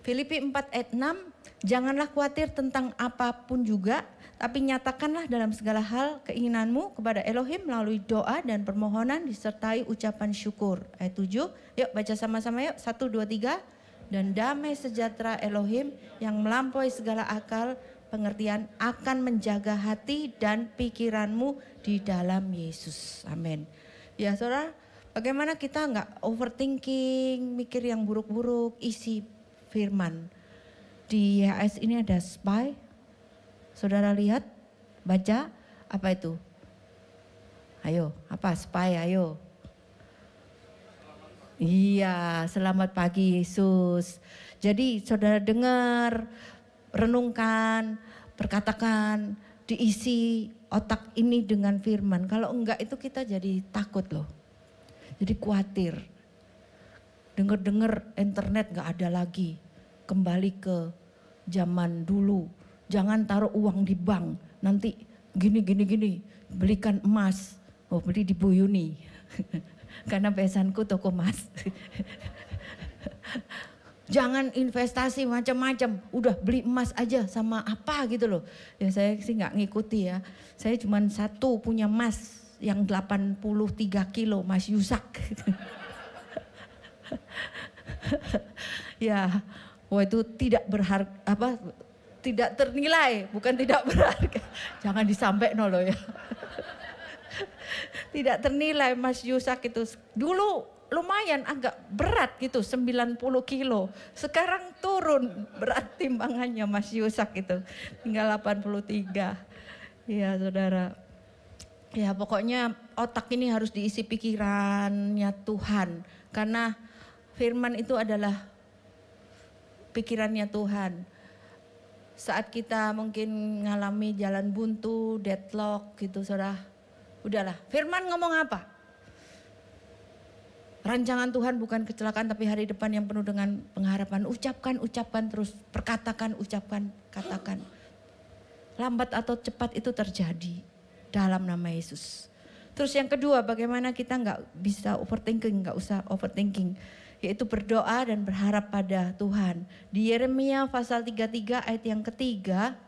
Filipi 4 ayat 6, janganlah khawatir tentang apapun juga, tapi nyatakanlah dalam segala hal keinginanmu kepada Elohim melalui doa dan permohonan disertai ucapan syukur. Ayat 7, yuk baca sama-sama yuk, 1, 2, 3. Dan damai sejahtera Elohim yang melampaui segala akal pengertian akan menjaga hati dan pikiranmu di dalam Yesus. Amin. Ya saudara, bagaimana kita enggak overthinking, mikir yang buruk-buruk, isi firman. Di YHS ini ada spy. Saudara lihat, baca, apa itu? Ayo, apa spy, ayo. Iya, selamat pagi Yesus. Jadi saudara dengar, renungkan, perkatakan, diisi otak ini dengan firman. Kalau enggak itu kita jadi takut loh. Jadi khawatir. Dengar-dengar internet enggak ada lagi. Kembali ke zaman dulu. Jangan taruh uang di bank. Nanti gini. Belikan emas. Oh beli di Bu Yuni. Karena besanku toko emas. Jangan investasi macam-macam. Udah beli emas aja sama apa gitu loh. Ya saya sih gak ngikuti ya. Saya cuma satu punya emas yang 83 kilo. Mas Yusak. Ya. Wah itu tidak berharga, tidak ternilai, bukan tidak berharga. Jangan disampaikan loh ya. Tidak ternilai Mas Yusak itu. Dulu lumayan agak berat gitu, 90 kilo. Sekarang turun berat timbangannya Mas Yusak itu. Tinggal 83. Ya saudara. Ya pokoknya otak ini harus diisi pikirannya Tuhan. Karena firman itu adalah pikirannya Tuhan. saat kita mungkin ngalami jalan buntu, deadlock gitu saudara. Udahlah, firman ngomong apa? Rancangan Tuhan bukan kecelakaan tapi hari depan yang penuh dengan pengharapan. Ucapkan terus, perkatakan, ucapkan, katakan. Lambat atau cepat itu terjadi dalam nama Yesus. Terus yang kedua, bagaimana kita nggak bisa overthinking, nggak usah overthinking. Yaitu berdoa dan berharap pada Tuhan. Di Yeremia pasal 33 ayat yang ketiga.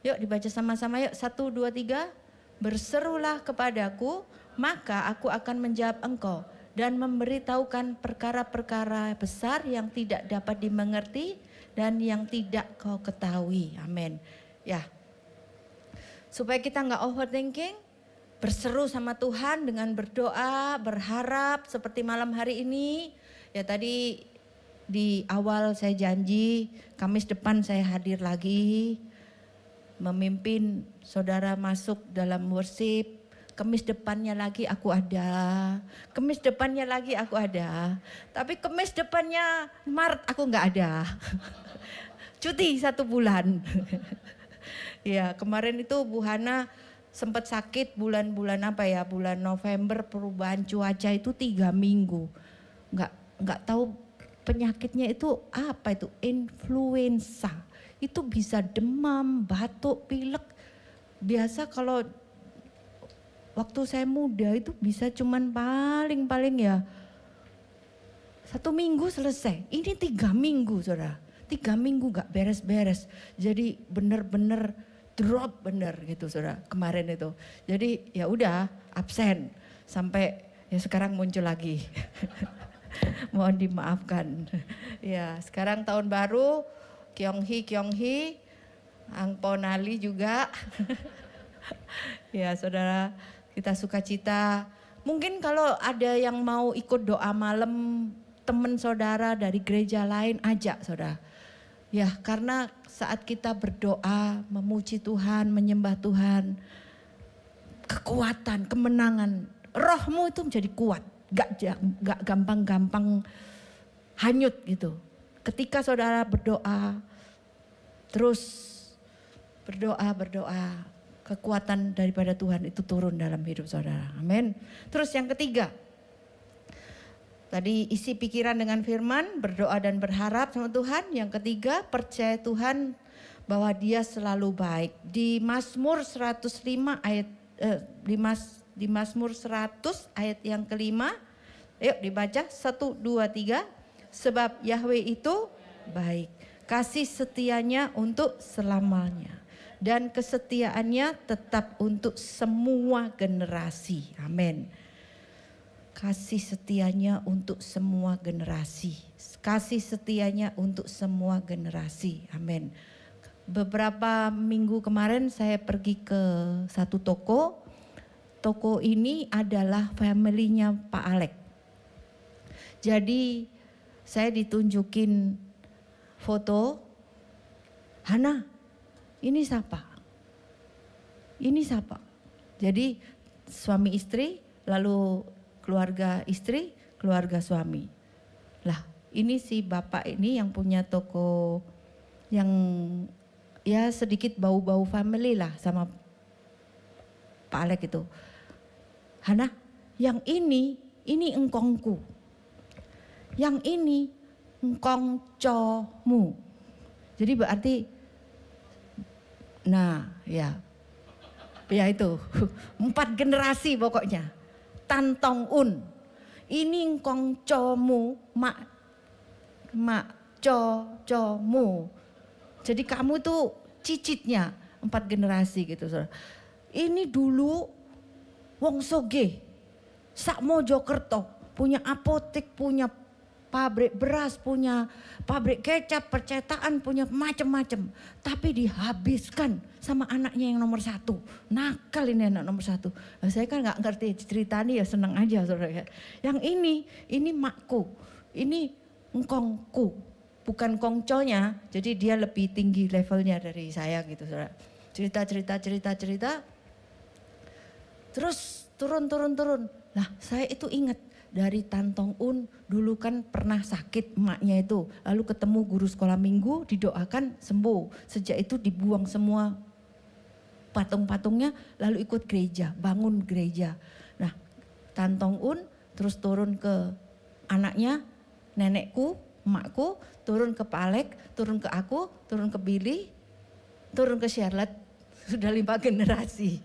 Yuk dibaca sama-sama yuk. 1, 2, 3. Berserulah kepadaku, maka aku akan menjawab engkau. Dan memberitahukan perkara-perkara besar yang tidak dapat dimengerti. Dan yang tidak kau ketahui. Amin. Ya. Supaya kita nggak overthinking. Berseru sama Tuhan dengan berdoa, berharap seperti malam hari ini. Ya tadi di awal saya janji Kamis depan saya hadir lagi. Memimpin saudara masuk dalam worship. Kamis depannya lagi aku ada. Kamis depannya lagi aku ada. Tapi Kamis depannya Maret aku nggak ada. Cuti 1 bulan. Ya kemarin itu Bu Hana sempat sakit bulan-bulan apa ya, bulan November perubahan cuaca itu 3 minggu. Nggak tahu penyakitnya itu apa itu, influenza. Itu bisa demam, batuk, pilek. Biasa kalau waktu saya muda itu bisa cuman paling ya 1 minggu selesai. Ini 3 minggu saudara. 3 minggu gak beres-beres. Jadi bener-bener drop bener gitu saudara kemarin itu. Jadi ya udah absen sampai ya sekarang muncul lagi. Mohon dimaafkan. Ya sekarang tahun baru Kyonghi, Angponali juga. Ya saudara kita sukacita. Mungkin kalau ada yang mau ikut doa malam teman saudara dari gereja lain ajak saudara. Ya karena saat kita berdoa memuji Tuhan, menyembah Tuhan. Kekuatan, kemenangan, rohmu itu menjadi kuat. Gak gampang-gampang hanyut gitu. Ketika saudara berdoa, terus berdoa, kekuatan daripada Tuhan itu turun dalam hidup saudara. Amin. Terus yang ketiga, tadi isi pikiran dengan firman, berdoa dan berharap sama Tuhan. Yang ketiga, percaya Tuhan bahwa Dia selalu baik. Di Mazmur 105 ayat di Mazmur 100 ayat yang kelima. Yuk dibaca 1, 2, 3. Sebab Yahweh itu baik. Kasih setianya untuk selamanya. Dan kesetiaannya tetap untuk semua generasi. Amin. Kasih setianya untuk semua generasi. Kasih setianya untuk semua generasi. Amin. Beberapa minggu kemarin saya pergi ke satu toko. Toko ini adalah family-nya Pak Alek. Jadi saya ditunjukin foto. Hana, ini siapa? Ini siapa? Jadi suami istri, lalu keluarga istri, keluarga suami. Lah ini si bapak ini yang punya toko yang ya sedikit bau-bau family lah sama Pak Alek itu. Hana, yang ini engkongku. Yang ini engkongcomu. Jadi berarti, nah ya itu 4 generasi pokoknya. Tantong un, ini engkongcomu, mak comu. Jadi kamu tuh cicitnya 4 generasi gitu saudara. Ini dulu wong soge, sak Mojokerto, punya apotek, punya pabrik beras, punya pabrik kecap, percetakan, punya macam-macam. Tapi dihabiskan sama anaknya yang nomor 1. Nakal ini anak nomor 1. Nah, saya kan gak ngerti cerita ini ya senang aja saudara. Yang ini makku, ini engkongku. Bukan kongconya, jadi dia lebih tinggi levelnya dari saya gitu saudara. Cerita. Terus turun. Nah saya itu ingat dari Tan Tong Un dulu kan pernah sakit emaknya itu. Lalu ketemu guru sekolah minggu, didoakan sembuh. Sejak itu dibuang semua patung-patungnya, lalu ikut gereja, bangun gereja. Nah Tan Tong Un terus turun ke anaknya, nenekku, emakku, turun ke Pak Alek, turun ke aku, turun ke Billy, turun ke Charlotte. Sudah 5 generasi.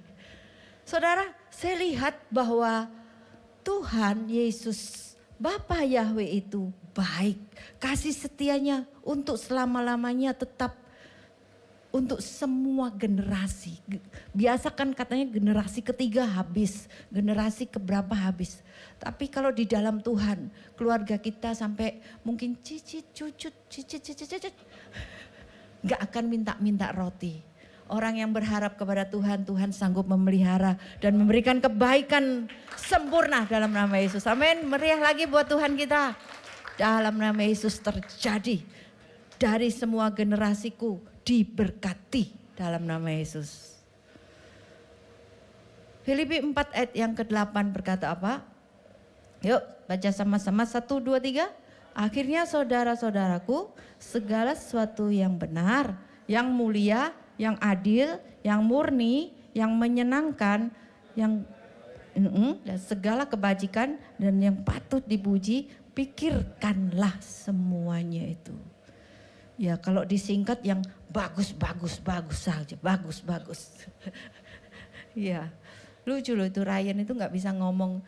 Saudara, saya lihat bahwa Tuhan Yesus, Bapa Yahweh itu baik. Kasih setianya untuk selama-lamanya tetap untuk semua generasi. Biasa kan katanya generasi ketiga habis, generasi keberapa habis. Tapi kalau di dalam Tuhan, keluarga kita sampai mungkin cicit, cucut, gak akan minta-minta roti. Orang yang berharap kepada Tuhan, Tuhan sanggup memelihara dan memberikan kebaikan sempurna dalam nama Yesus. Amin. Meriah lagi buat Tuhan kita. Dalam nama Yesus terjadi. Dari semua generasiku diberkati dalam nama Yesus. Filipi 4 ayat yang ke-8 berkata apa? Yuk baca sama-sama 1, 2, 3. Akhirnya saudara-saudaraku, segala sesuatu yang benar, yang mulia, yang adil, yang murni, yang menyenangkan, yang dan segala kebajikan dan yang patut dipuji, pikirkanlah semuanya itu. Ya kalau disingkat yang bagus saja, bagus. Ya lucu loh itu Ryan itu nggak bisa ngomong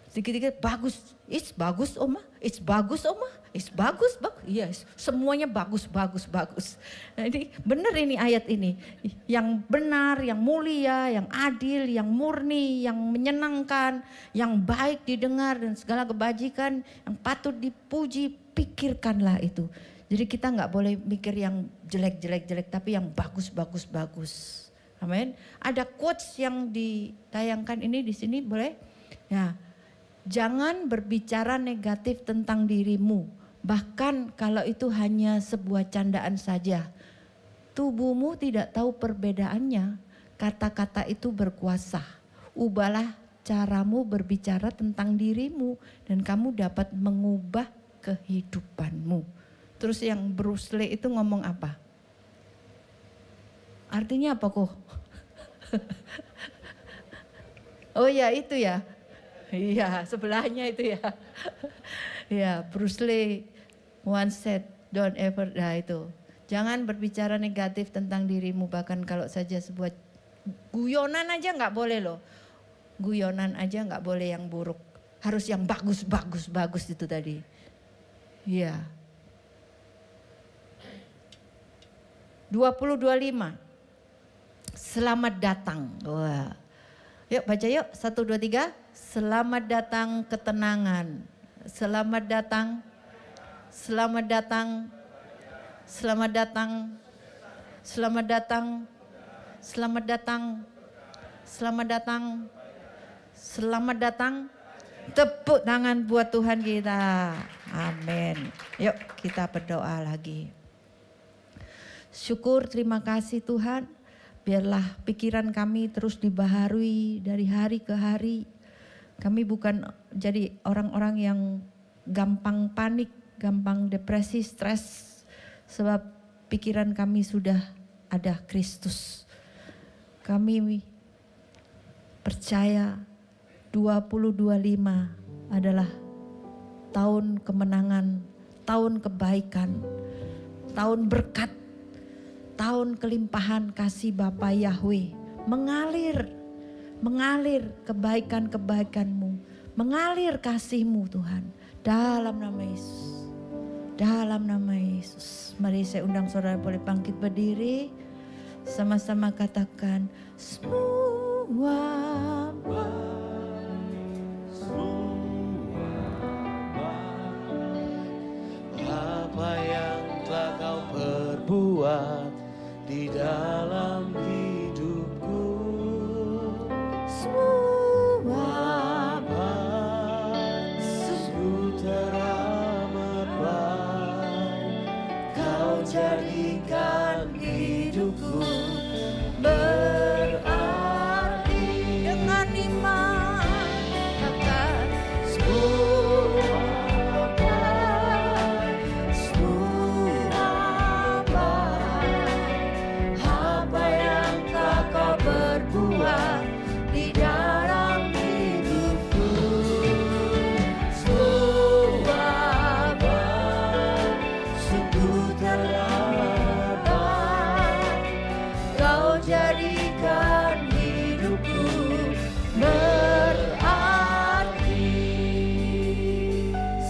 sedikit-sedikit bagus, it's bagus oma, it's bagus oma, it's bagus. Yes, semuanya bagus. Nah, ini benar ini ayat ini, yang benar, yang mulia, yang adil, yang murni, yang menyenangkan, yang baik didengar dan segala kebajikan, yang patut dipuji, pikirkanlah itu. Jadi kita nggak boleh mikir yang jelek, tapi yang bagus. Amin. Ada quotes yang ditayangkan ini di sini boleh? Ya. Jangan berbicara negatif tentang dirimu, bahkan kalau itu hanya sebuah candaan saja. Tubuhmu tidak tahu perbedaannya, kata-kata itu berkuasa. Ubahlah caramu berbicara tentang dirimu dan kamu dapat mengubah kehidupanmu. Terus yang Bruce Lee itu ngomong apa? Artinya apa kok? Oh ya itu ya. Iya, sebelahnya itu ya. Ya, Bruce Lee once said, don't ever, nah itu. Jangan berbicara negatif tentang dirimu, bahkan kalau saja sebuah guyonan aja nggak boleh loh. Guyonan aja nggak boleh yang buruk. Harus yang bagus itu tadi. Iya. 20-25. Selamat datang. Wah. Yuk baca yuk, 1, 2, 3. Selamat datang ketenangan. Selamat datang. Selamat datang. Selamat datang. Selamat datang. Selamat datang. Selamat datang. Selamat datang. Tepuk tangan buat Tuhan kita. Amin. Yuk kita berdoa lagi. Syukur, terima kasih Tuhan. Biarlah pikiran kami terus dibaharui dari hari ke hari. Kami bukan jadi orang-orang yang gampang panik, gampang depresi, stres. Sebab pikiran kami sudah ada Kristus. Kami percaya 2025 adalah tahun kemenangan, tahun kebaikan, tahun berkat, tahun kelimpahan kasih Bapa Yahweh. Mengalir kebaikan-kebaikan-Mu, mengalir kasih-Mu Tuhan. Dalam nama Yesus, dalam nama Yesus. Mari saya undang saudara boleh bangkit berdiri. Sama-sama katakan, semua apa yang telah Kau perbuat di dalam hidupku, semua sungguh teramat baik Kau jadikan hidupku berarti dengan iman.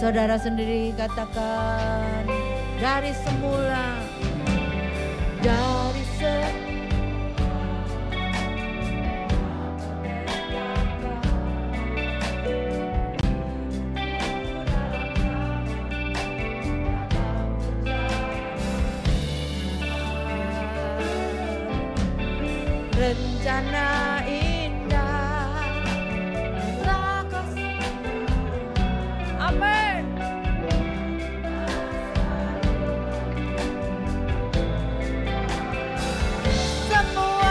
Saudara sendiri katakan, dari semula, dari rencana indah, amin. Semua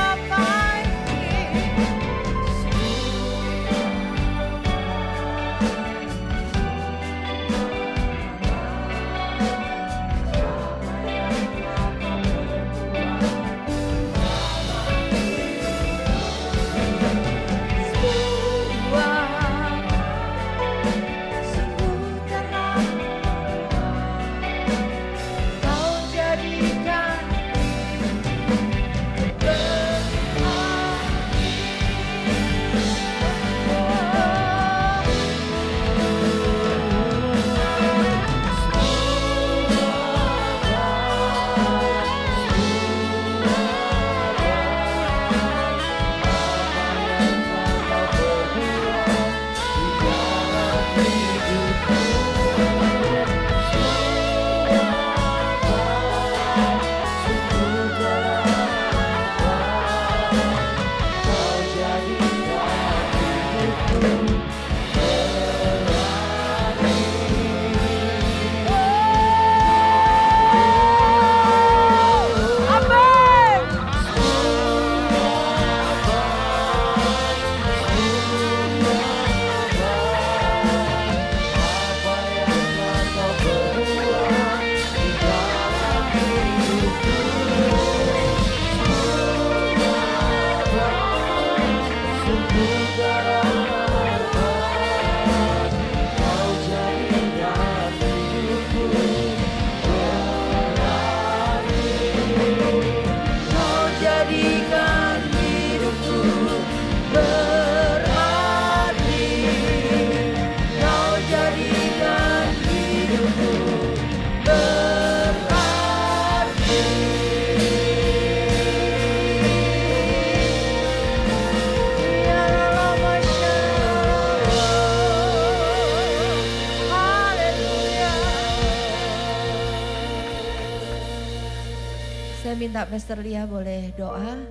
saya minta Pastor Lia boleh doa.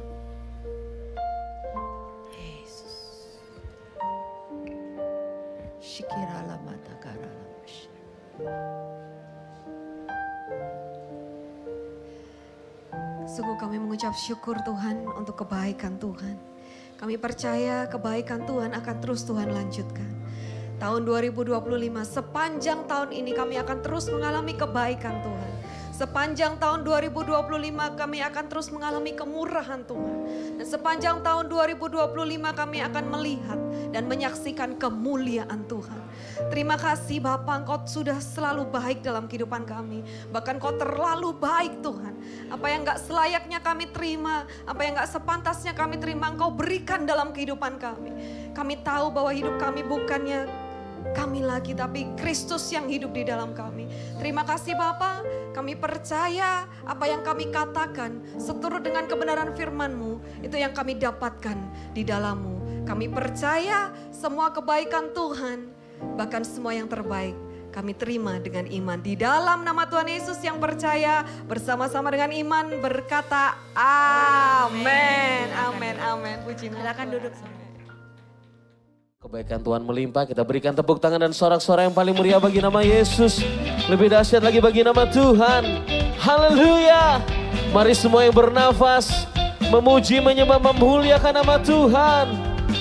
Yesus. Shikirala mata karala. Sungguh kami mengucap syukur Tuhan untuk kebaikan Tuhan. Kami percaya kebaikan Tuhan akan terus Tuhan lanjutkan. Tahun 2025 sepanjang tahun ini kami akan terus mengalami kebaikan Tuhan. Sepanjang tahun 2025 kami akan terus mengalami kemurahan Tuhan. Dan sepanjang tahun 2025 kami akan melihat dan menyaksikan kemuliaan Tuhan. Terima kasih Bapa, Engkau sudah selalu baik dalam kehidupan kami. Bahkan Engkau terlalu baik Tuhan. Apa yang gak selayaknya kami terima, apa yang gak sepantasnya kami terima, Engkau berikan dalam kehidupan kami. Kami tahu bahwa hidup kami bukannya kami lagi, tapi Kristus yang hidup di dalam kami. Terima kasih Bapa, kami percaya apa yang kami katakan seturut dengan kebenaran firman-Mu, itu yang kami dapatkan di dalam-Mu. Kami percaya semua kebaikan Tuhan, bahkan semua yang terbaik kami terima dengan iman. Di dalam nama Tuhan Yesus yang percaya bersama-sama dengan iman berkata amin. Amin, amin. Puji Tuhan. Silakan duduk. Kebaikan Tuhan melimpah, kita berikan tepuk tangan dan sorak-sorai yang paling meriah bagi nama Yesus. Lebih dahsyat lagi bagi nama Tuhan. Haleluya. Mari semua yang bernafas memuji, menyembah, memuliakan nama Tuhan.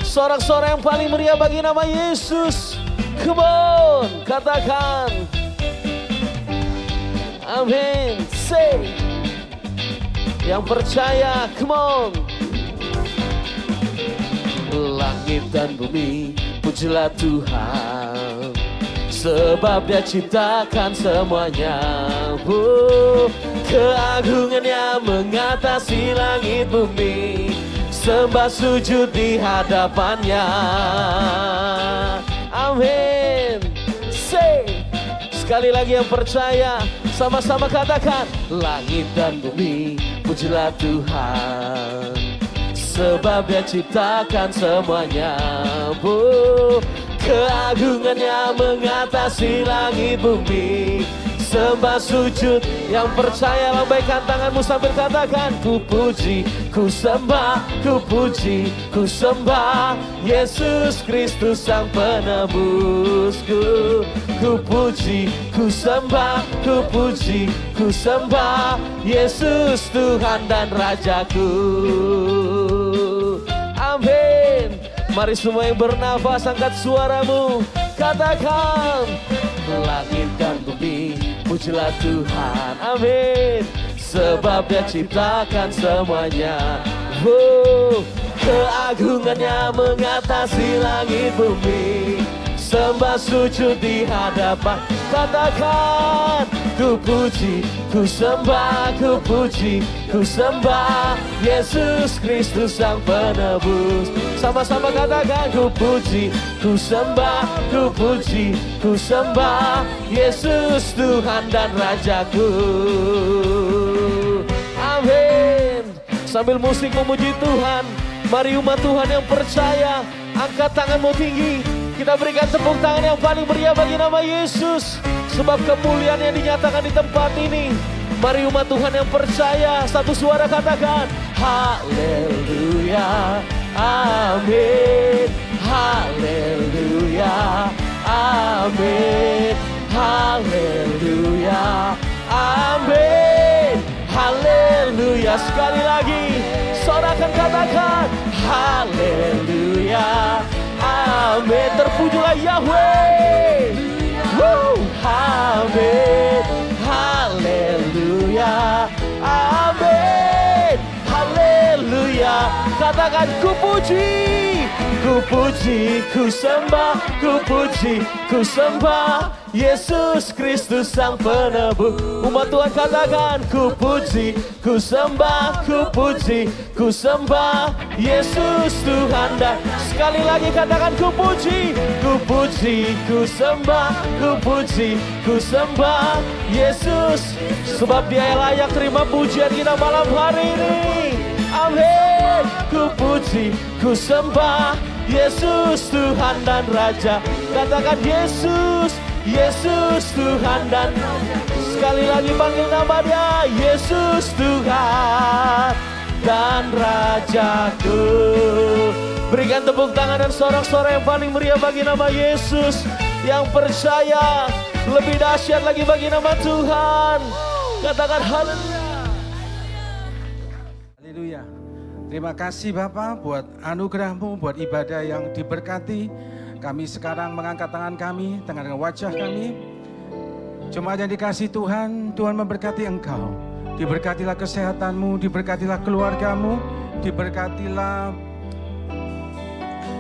Sorak-sorai yang paling meriah bagi nama Yesus. Come on, katakan. Amin. Say. Yang percaya, come on. Langit dan bumi, pujilah Tuhan, sebab Dia ciptakan semuanya. Keagungannya mengatasi langit bumi, sembah sujud di hadapannya. Amin. Say, Sekali lagi yang percaya, sama-sama katakan, langit dan bumi pujilah Tuhan, sebab Dia ciptakan semuanya. Keagungannya mengatasi langit bumi. Sembah sujud, yang percaya lambaikan tanganmu sambil katakan, ku puji, ku sembah, ku puji, ku sembah Yesus Kristus Sang Penebusku. Ku puji, ku sembah, ku puji, ku sembah Yesus Tuhan dan Rajaku. Amin. Mari semua yang bernafas angkat suaramu, katakan, langit dan bumi pujilah Tuhan, amin, sebab Dia ciptakan semuanya. Keagungannya mengatasi langit bumi. Sembah sujud di hadapan, katakan, ku puji, ku sembah, ku puji, ku sembah Yesus Kristus Sang Penebus. Sama-sama katakan, ku puji, ku sembah, ku puji, ku sembah Yesus Tuhan dan Rajaku. Amin. Sambil musik memuji Tuhan, mari umat Tuhan yang percaya, angkat tanganmu tinggi. Kita berikan tepuk tangan yang paling meriah bagi nama Yesus, sebab kemuliaan yang dinyatakan di tempat ini. Mari umat Tuhan yang percaya, satu suara katakan, haleluya, amin, haleluya, amin, haleluya, amin, haleluya. Sekali lagi, sorakan katakan, haleluya, amin. Terpujilah Yahweh. Amin. Haleluya. Amin. Haleluya. Katakan, ku puji, ku puji, ku sembah, ku puji, ku sembah Yesus Kristus Sang Penebus. Umat Tuhan katakan, ku puji, ku sembah, ku puji, ku sembah Yesus Tuhan dan. Sekali lagi katakan, ku puji, ku puji, ku sembah, ku puji, ku sembah Yesus, sebab Dia layak terima pujian kita malam hari ini. Amin. Ku puji, ku sembah Yesus Tuhan dan Raja. Katakan, Yesus, Yesus Tuhan dan sekali lagi panggil nama Dia, Yesus Tuhan dan Rajaku. Berikan tepuk tangan dan sorak-sorai yang paling meriah bagi nama Yesus. Yang percaya, lebih dahsyat lagi bagi nama Tuhan. Katakan haleluya. Haleluya. Terima kasih Bapak buat anugerah-Mu, buat ibadah yang diberkati. Kami sekarang mengangkat tangan kami, dengan wajah kami. Jemaat yang dikasihi Tuhan, Tuhan memberkati engkau. Diberkatilah kesehatan-Mu, diberkatilah keluarga-Mu, diberkatilah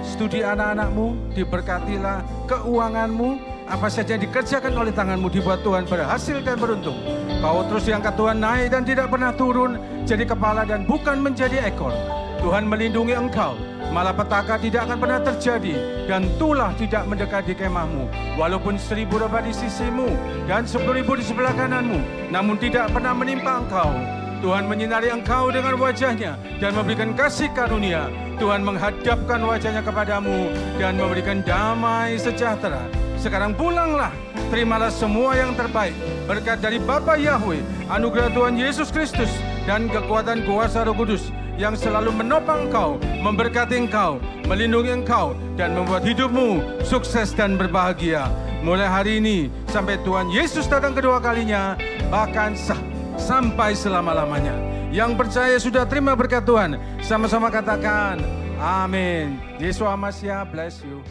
studi anak-anak-Mu, diberkatilah keuangan-Mu. Apa saja yang dikerjakan oleh tangan-Mu dibuat Tuhan berhasil dan beruntung. Kau terus diangkat Tuhan naik dan tidak pernah turun, jadi kepala dan bukan menjadi ekor. Tuhan melindungi engkau, malapetaka tidak akan pernah terjadi, dan tulah tidak mendekati kemahmu. Walaupun 1000 rebah di sisimu dan 10.000 di sebelah kananmu, namun tidak pernah menimpa engkau. Tuhan menyinari engkau dengan wajahnya dan memberikan kasih karunia. Tuhan menghadapkan wajahnya kepadamu dan memberikan damai sejahtera. Sekarang pulanglah, terimalah semua yang terbaik, berkat dari Bapa Yahweh, anugerah Tuhan Yesus Kristus, dan kekuatan kuasa Roh Kudus yang selalu menopang engkau, memberkati engkau, melindungi engkau, dan membuat hidupmu sukses dan berbahagia. Mulai hari ini sampai Tuhan Yesus datang kedua kalinya, bahkan sampai selama-lamanya. Yang percaya sudah terima berkat Tuhan, sama-sama katakan amin. Yesus Hamasiah bless you.